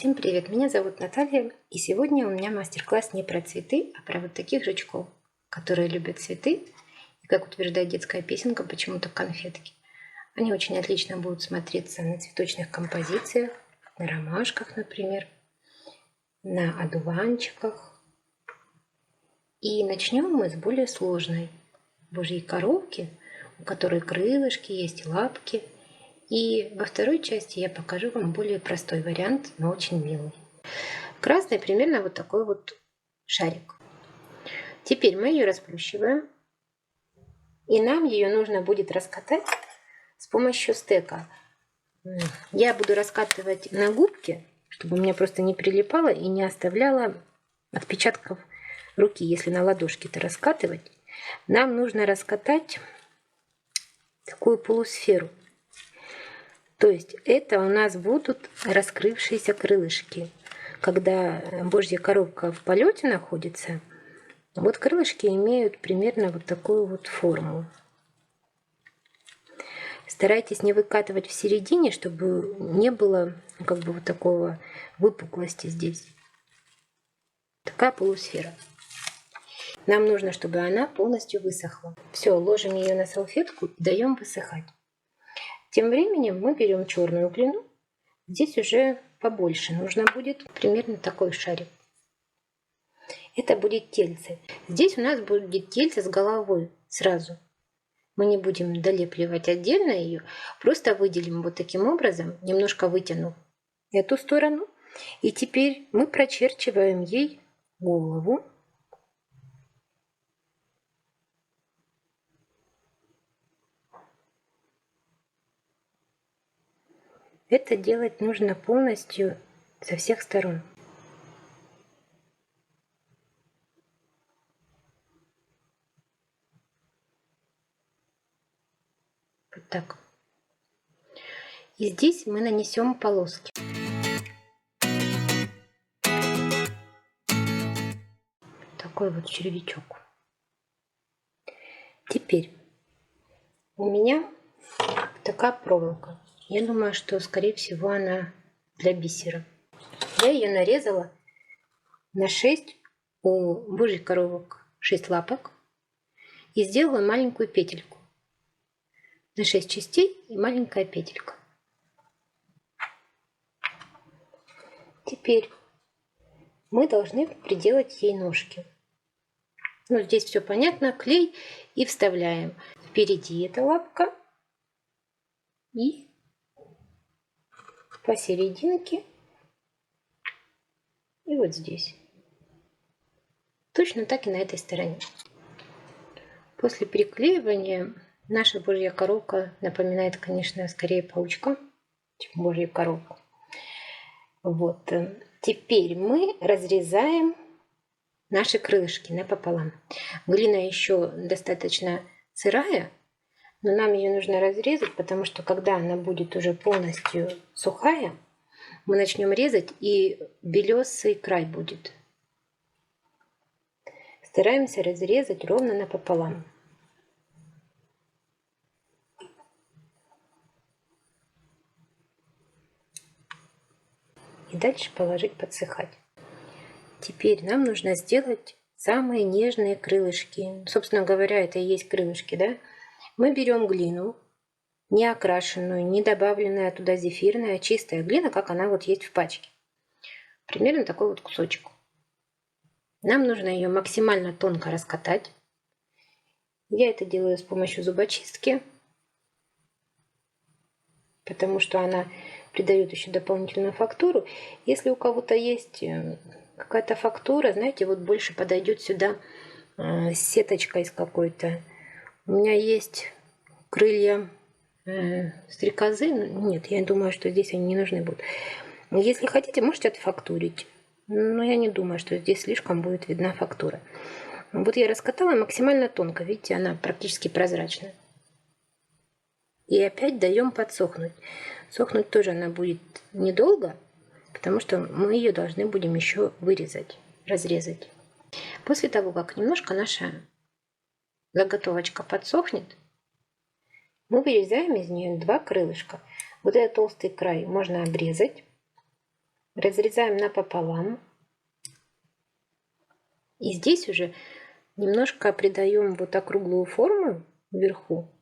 Всем привет, меня зовут Наталья, и сегодня у меня мастер-класс не про цветы, а про вот таких жучков, которые любят цветы, и, как утверждает детская песенка, почему-то конфетки. Они очень отлично будут смотреться на цветочных композициях, на ромашках, например, на одуванчиках. И начнем мы с более сложной божьей коровки, у которой крылышки есть, лапки. И во второй части я покажу вам более простой вариант, но очень милый. Красный примерно вот такой вот шарик. Теперь мы ее расплющиваем. И нам ее нужно будет раскатать с помощью стека. Я буду раскатывать на губке, чтобы у меня просто не прилипало и не оставляло отпечатков руки, если на ладошке-то раскатывать. Нам нужно раскатать такую полусферу. То есть это у нас будут раскрывшиеся крылышки. Когда божья коровка в полете находится, вот крылышки имеют примерно вот такую вот форму. Старайтесь не выкатывать в середине, чтобы не было как бы вот такого выпуклости здесь. Такая полусфера. Нам нужно, чтобы она полностью высохла. Все, ложим ее на салфетку и даем высыхать. Тем временем мы берем черную глину. Здесь уже побольше. Нужно будет примерно такой шарик. Это будет тельце. Здесь у нас будет тельце с головой сразу. Мы не будем долепливать отдельно ее. Просто выделим вот таким образом, немножко вытянув эту сторону. И теперь мы прочерчиваем ей голову. Это делать нужно полностью со всех сторон. Вот так. И здесь мы нанесем полоски. Такой вот червячок. Теперь у меня такая проволока. Я думаю, что, скорее всего, она для бисера. Я ее нарезала на 6, у божьих коровок 6 лапок, и сделала маленькую петельку. На 6 частей и маленькая петелька. Теперь мы должны приделать ей ножки. Ну, здесь все понятно. Клей и вставляем. Впереди эта лапка и посерединке и вот здесь. Точно так и на этой стороне. После приклеивания наша божья коровка напоминает, конечно, скорее паучка, чем божью коровку. Вот. Теперь мы разрезаем наши крылышки напополам. Глина еще достаточно сырая, но нам ее нужно разрезать, потому что когда она будет уже полностью сухая, мы начнем резать, и белесый край будет. Стараемся разрезать ровно напополам. И дальше положить подсыхать. Теперь нам нужно сделать самые нежные крылышки. Собственно говоря, это и есть крылышки, да? Мы берем глину, не окрашенную, не добавленная туда зефирная, чистая глина, как она вот есть в пачке. Примерно такой вот кусочек. Нам нужно ее максимально тонко раскатать. Я это делаю с помощью зубочистки, потому что она придает еще дополнительную фактуру. Если у кого-то есть какая-то фактура, знаете, вот больше подойдет сюда сеточка из какой-то. У меня есть крылья стрекозы. Нет, я думаю, что здесь они не нужны будут. Если хотите, можете отфактурить. Но я не думаю, что здесь слишком будет видна фактура. Вот я раскатала максимально тонко. Видите, она практически прозрачная. И опять даем подсохнуть. Сохнуть тоже она будет недолго, потому что мы ее должны будем еще вырезать, разрезать. После того, как немножко наша заготовочка подсохнет, мы вырезаем из нее 2 крылышка. Вот этот толстый край можно обрезать. Разрезаем напополам. И здесь уже немножко придаем вот округлую форму вверху,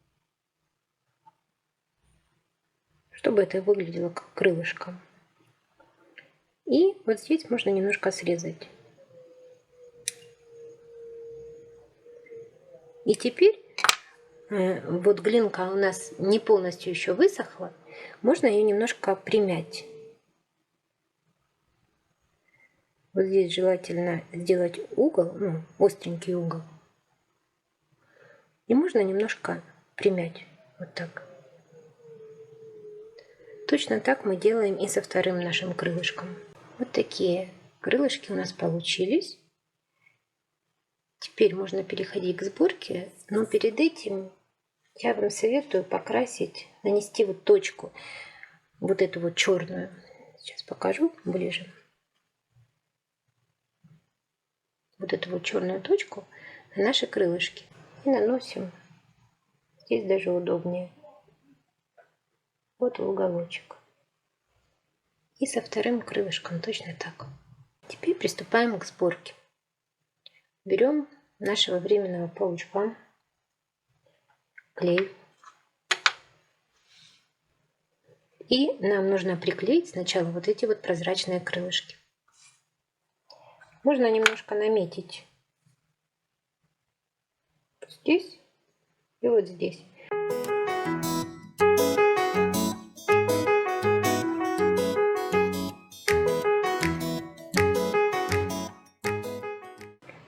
чтобы это выглядело как крылышко. И вот здесь можно немножко срезать. И теперь вот глинка у нас не полностью еще высохла, можно ее немножко примять. Вот здесь желательно сделать угол, остренький угол. И можно немножко примять, вот так. Точно так мы делаем и со вторым нашим крылышком. Вот такие крылышки у нас получились. Теперь можно переходить к сборке, но перед этим я вам советую покрасить, нанести вот точку, вот эту вот черную. Сейчас покажу ближе. Вот эту вот черную точку на наши крылышки. И наносим. Здесь даже удобнее. Вот в уголочек. И со вторым крылышком точно так. Теперь приступаем к сборке. Берем нашего временного паучка, клей. И нам нужно приклеить сначала вот эти вот прозрачные крылышки. Можно немножко наметить здесь и вот здесь.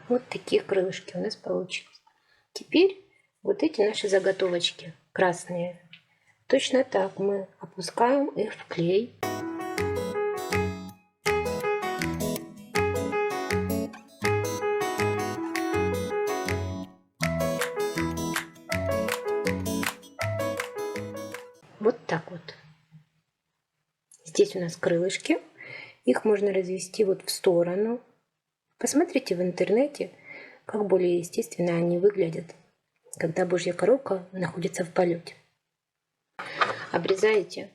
Вот такие крылышки у нас получились. Теперь вот эти наши заготовочки красные. Точно так мы опускаем их в клей. Вот так вот. Здесь у нас крылышки. Их можно развести вот в сторону. Посмотрите в интернете, как более естественно они выглядят, когда божья коровка находится в полете. Обрезаете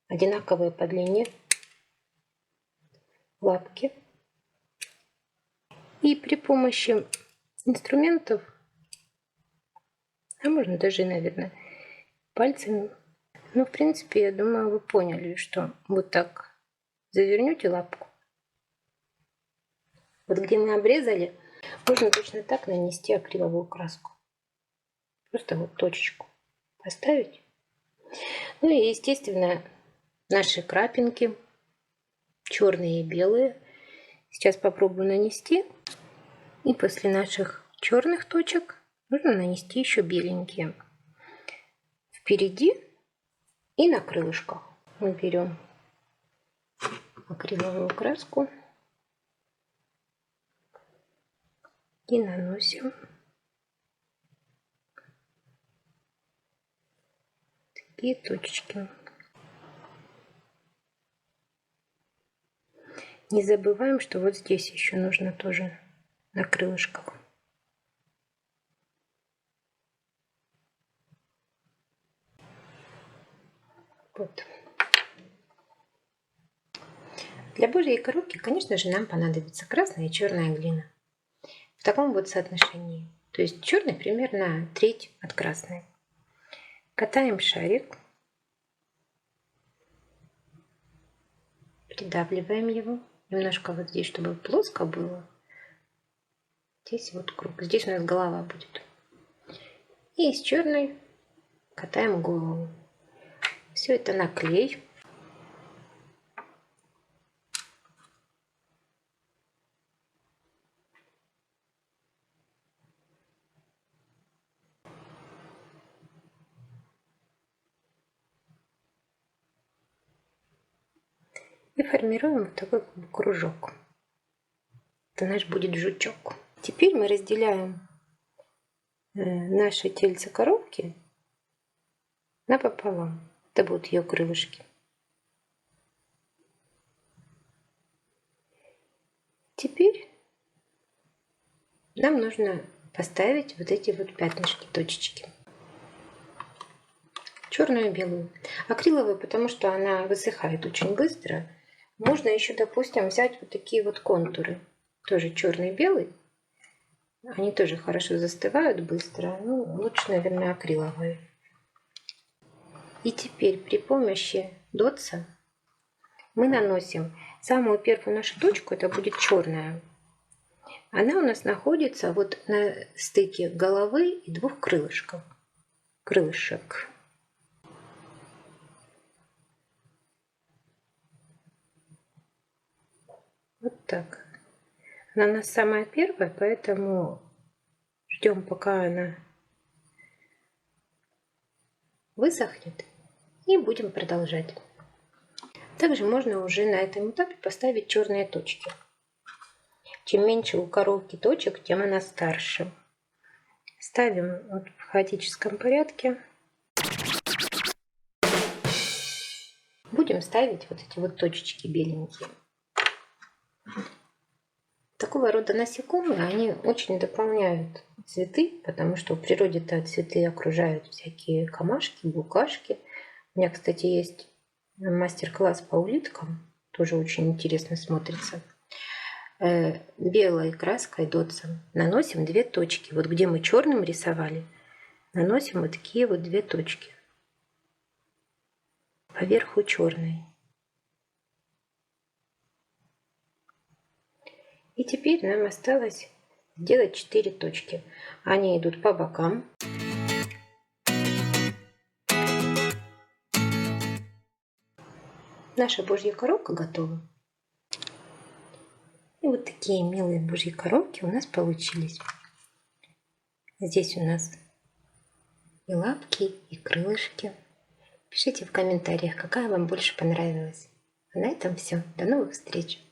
одинаковые по длине лапки. И при помощи инструментов, а можно даже, наверное, пальцами. Ну, в принципе, я думаю, вы поняли, что вот так завернете лапку. Вот где мы обрезали, можно точно так нанести акриловую краску. Просто вот точечку поставить. Ну и, естественно, наши крапинки, черные и белые. Сейчас попробую нанести. И после наших черных точек нужно нанести еще беленькие. Впереди и на крылышках. Мы берем акриловую краску и наносим такие точечки. Не забываем, что вот здесь еще нужно тоже на крылышках. Вот. Для божьей коровки, конечно же, нам понадобится красная и черная глина. В таком вот соотношении. То есть черный примерно треть от красной. Катаем шарик. Придавливаем его. Немножко вот здесь, чтобы плоско было. Здесь вот круг. Здесь у нас голова будет. И с черной катаем голову. Все это на клей. И формируем вот такой кружок. Это наш будет жучок. Теперь мы разделяем наши тельца коровки напополам. Это будут ее крылышки. Теперь нам нужно поставить вот эти вот пятнышки, точечки. черную и белую. Акриловую, потому что она высыхает очень быстро. Можно еще, допустим, взять вот такие вот контуры. Тоже черный и белый. Они тоже хорошо застывают быстро. Ну, лучше, наверное, акриловые. И теперь при помощи дотса мы наносим самую первую нашу точку, это будет черная. Она у нас находится вот на стыке головы и двух крылышков. Крылышек. Вот так. Она у нас самая первая, поэтому ждем, пока она высохнет, и будем продолжать. Также можно уже на этом этапе поставить черные точки. Чем меньше у коровки точек, тем она старше. Ставим вот в хаотическом порядке. Будем ставить вот эти вот точечки беленькие. Такого рода насекомые, они очень дополняют цветы, потому что в природе-то цветы окружают всякие камашки, букашки. У меня, кстати, есть мастер-класс по улиткам, тоже очень интересно смотрится. Белой краской дотсом наносим 2 точки. Вот где мы черным рисовали, наносим вот такие вот 2 точки. Поверху черной. И теперь нам осталось сделать 4 точки. Они идут по бокам. Наша божья коровка готова. И вот такие милые божьи коровки у нас получились. Здесь у нас и лапки, и крылышки. Пишите в комментариях, какая вам больше понравилась. А на этом все. До новых встреч!